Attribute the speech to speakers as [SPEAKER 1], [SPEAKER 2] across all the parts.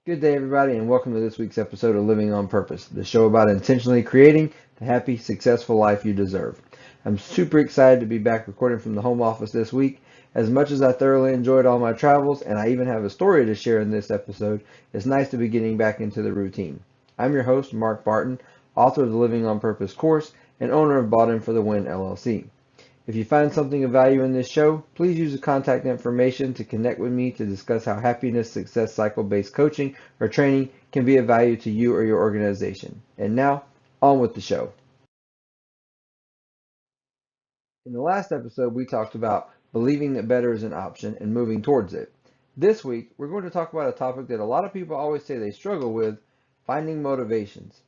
[SPEAKER 1] Good day, everybody, and welcome to this week's episode of Living on Purpose, the show about intentionally creating the happy, successful life you deserve. I'm super excited to be back recording from the home office this week. As much as I thoroughly enjoyed all my travels, and I even have a story to share in this episode, it's nice to be getting back into the routine. I'm your host, Mark Barton, author of the Living on Purpose course and owner of Bought In for the Win LLC. If you find something of value in this show, please use the contact information to connect with me to discuss how happiness success cycle-based coaching or training can be of value to you or your organization. And now, on with the show. In the last episode, we talked about believing that better is an option and moving towards it. This week, we're going to talk about a topic that a lot of people always say they struggle with, finding motivations.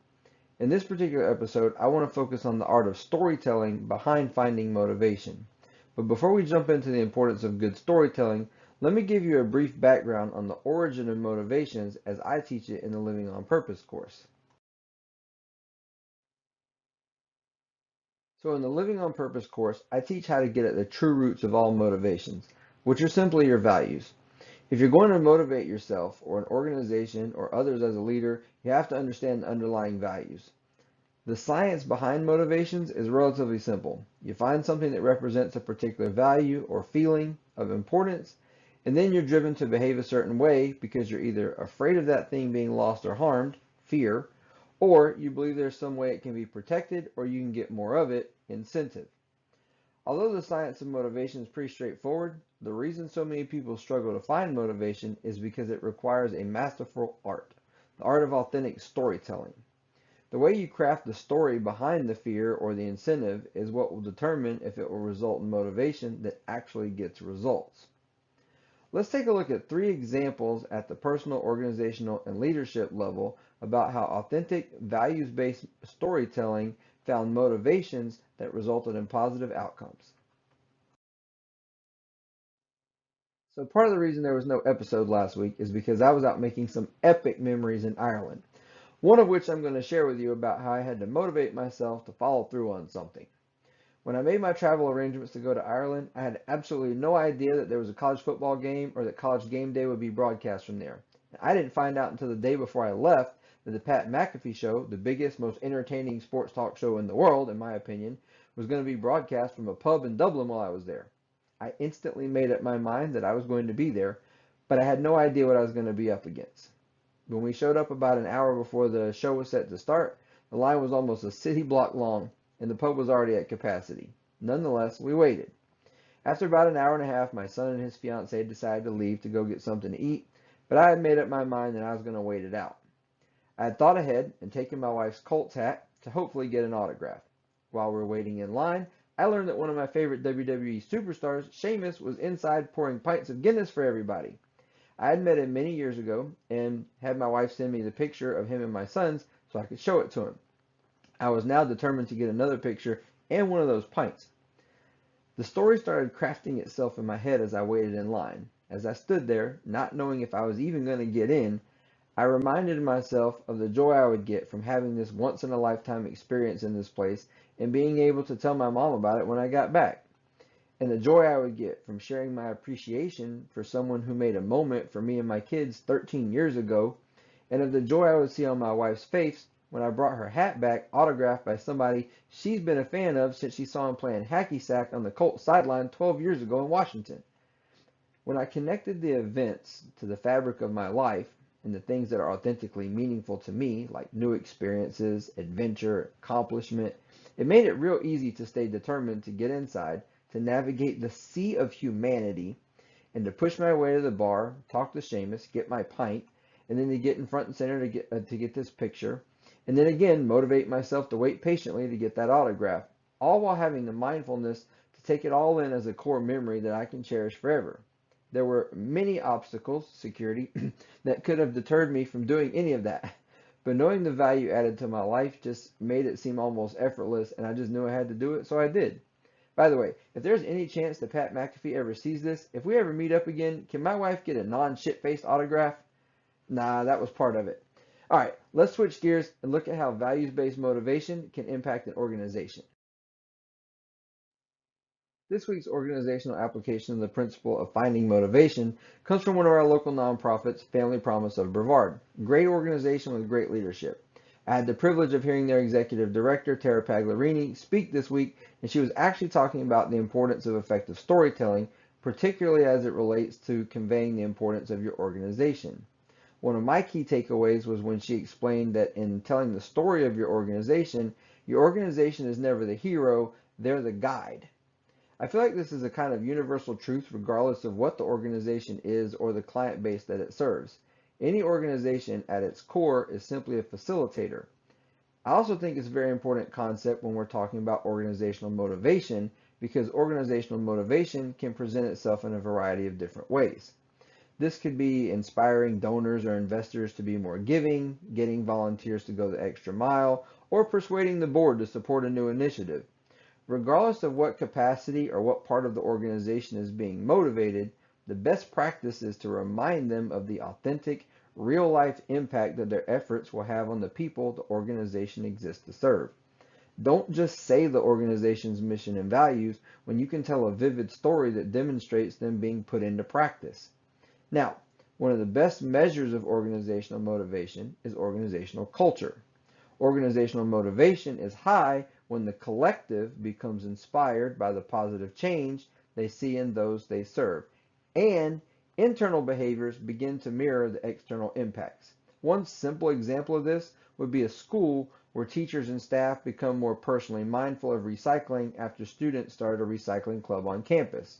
[SPEAKER 1] In this particular episode, I want to focus on the art of storytelling behind finding motivation. But before we jump into the importance of good storytelling, let me give you a brief background on the origin of motivations as I teach it in the Living on Purpose course. So in the Living on Purpose course, I teach how to get at the true roots of all motivations, which are simply your values. If you're going to motivate yourself or an organization or others as a leader, you have to understand the underlying values. The science behind motivations is relatively simple. You find something that represents a particular value or feeling of importance, and then you're driven to behave a certain way because you're either afraid of that thing being lost or harmed, fear, or you believe there's some way it can be protected or you can get more of it, incentive. Although the science of motivation is pretty straightforward, the reason so many people struggle to find motivation is because it requires a masterful art, the art of authentic storytelling. The way you craft the story behind the fear or the incentive is what will determine if it will result in motivation that actually gets results. Let's take a look at three examples at the personal, organizational, and leadership level about how authentic, values-based storytelling found motivations that resulted in positive outcomes. So part of the reason there was no episode last week is because I was out making some epic memories in Ireland. One of which I'm going to share with you about how I had to motivate myself to follow through on something. When I made my travel arrangements to go to Ireland, I had absolutely no idea that there was a college football game or that college game day would be broadcast from there. I didn't find out until the day before I left that the Pat McAfee show, the biggest, most entertaining sports talk show in the world, in my opinion, was going to be broadcast from a pub in Dublin while I was there. I instantly made up my mind that I was going to be there, but I had no idea what I was going to be up against. When we showed up about an hour before the show was set to start, the line was almost a city block long, and the pub was already at capacity. Nonetheless, we waited. After about an hour and a half, my son and his fiancee decided to leave to go get something to eat, but I had made up my mind that I was going to wait it out. I had thought ahead and taken my wife's Colts hat to hopefully get an autograph. While we were waiting in line, I learned that one of my favorite WWE superstars, Sheamus, was inside pouring pints of Guinness for everybody. I had met him many years ago and had my wife send me the picture of him and my sons so I could show it to him. I was now determined to get another picture and one of those pints. The story started crafting itself in my head as I waited in line. As I stood there, not knowing if I was even going to get in, I reminded myself of the joy I would get from having this once in a lifetime experience in this place and being able to tell my mom about it when I got back, and the joy I would get from sharing my appreciation for someone who made a moment for me and my kids 13 years ago, and of the joy I would see on my wife's face when I brought her hat back autographed by somebody she's been a fan of since she saw him playing hacky sack on the Colts sideline 12 years ago in Washington. When I connected the events to the fabric of my life and the things that are authentically meaningful to me, like new experiences, adventure, accomplishment, it made it real easy to stay determined to get inside, to navigate the sea of humanity, and to push my way to the bar, talk to Seamus, get my pint, and then to get in front and center to get this picture, and then again motivate myself to wait patiently to get that autograph, all while having the mindfulness to take it all in as a core memory that I can cherish forever. There were many obstacles, security, that could have deterred me from doing any of that. But knowing the value added to my life just made it seem almost effortless, and I just knew I had to do it, so I did. By the way, if there's any chance that Pat McAfee ever sees this, if we ever meet up again, can my wife get a non-shit-faced autograph? Nah, that was part of it. All right, let's switch gears and look at how values-based motivation can impact an organization. This week's organizational application of the principle of finding motivation comes from one of our local nonprofits, Family Promise of Brevard. Great organization with great leadership. I had the privilege of hearing their executive director, Tara Pagliarini, speak this week, and she was actually talking about the importance of effective storytelling, particularly as it relates to conveying the importance of your organization. One of my key takeaways was when she explained that in telling the story of your organization is never the hero, they're the guide. I feel like this is a kind of universal truth regardless of what the organization is or the client base that it serves. Any organization at its core is simply a facilitator. I also think it's a very important concept when we're talking about organizational motivation because organizational motivation can present itself in a variety of different ways. This could be inspiring donors or investors to be more giving, getting volunteers to go the extra mile, or persuading the board to support a new initiative. Regardless of what capacity or what part of the organization is being motivated, the best practice is to remind them of the authentic, real life impact that their efforts will have on the people the organization exists to serve. Don't just say the organization's mission and values when you can tell a vivid story that demonstrates them being put into practice. Now, one of the best measures of organizational motivation is organizational culture. Organizational motivation is high when the collective becomes inspired by the positive change they see in those they serve, and internal behaviors begin to mirror the external impacts. One simple example of this would be a school where teachers and staff become more personally mindful of recycling after students start a recycling club on campus.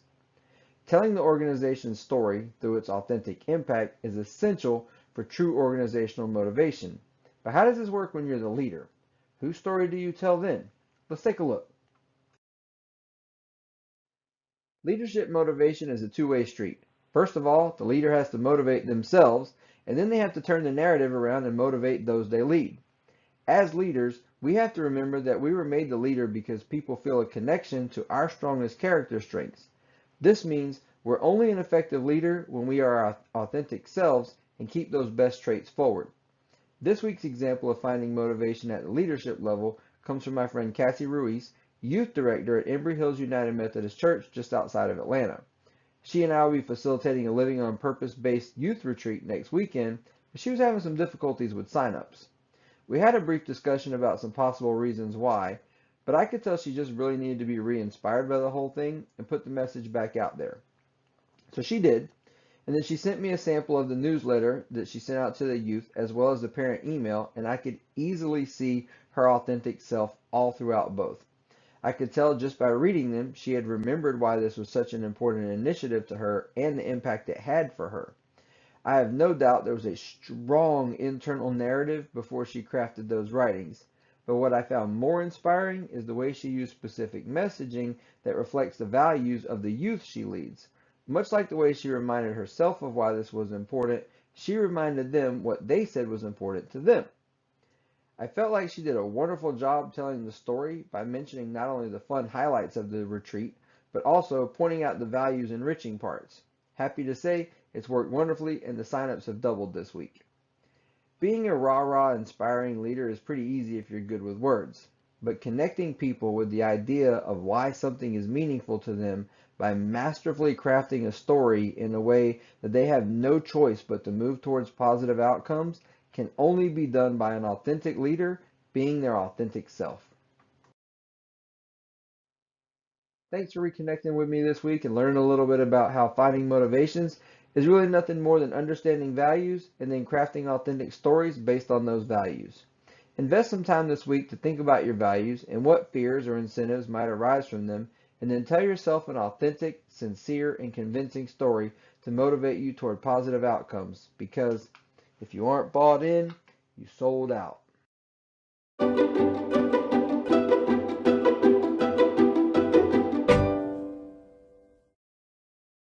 [SPEAKER 1] Telling the organization's story through its authentic impact is essential for true organizational motivation. But how does this work when you're the leader? Whose story do you tell then? Let's take a look. Leadership motivation is a two-way street. First of all, the leader has to motivate themselves, and then they have to turn the narrative around and motivate those they lead. As leaders, we have to remember that we were made the leader because people feel a connection to our strongest character strengths. This means we're only an effective leader when we are our authentic selves and keep those best traits forward. This week's example of finding motivation at the leadership level comes from my friend Cassie Ruiz, youth director at Embry Hills United Methodist Church just outside of Atlanta. She and I will be facilitating a Living on Purpose-based youth retreat next weekend, but she was having some difficulties with signups. We had a brief discussion about some possible reasons why, but I could tell she just really needed to be re-inspired by the whole thing and put the message back out there. So she did, and then she sent me a sample of the newsletter that she sent out to the youth as well as the parent email, and I could easily see her authentic self all throughout both. I could tell just by reading them she had remembered why this was such an important initiative to her and the impact it had for her. I have no doubt there was a strong internal narrative before she crafted those writings. But what I found more inspiring is the way she used specific messaging that reflects the values of the youth she leads. Much like the way she reminded herself of why this was important, she reminded them what they said was important to them. I felt like she did a wonderful job telling the story by mentioning not only the fun highlights of the retreat, but also pointing out the values enriching parts. Happy to say it's worked wonderfully and the signups have doubled this week. Being a rah-rah inspiring leader is pretty easy if you're good with words, but connecting people with the idea of why something is meaningful to them by masterfully crafting a story in a way that they have no choice but to move towards positive outcomes can only be done by an authentic leader being their authentic self. Thanks for reconnecting with me this week and learning a little bit about how finding motivations is really nothing more than understanding values and then crafting authentic stories based on those values. Invest some time this week to think about your values and what fears or incentives might arise from them, and then tell yourself an authentic, sincere, and convincing story to motivate you toward positive outcomes, because if you aren't bought in, you sold out.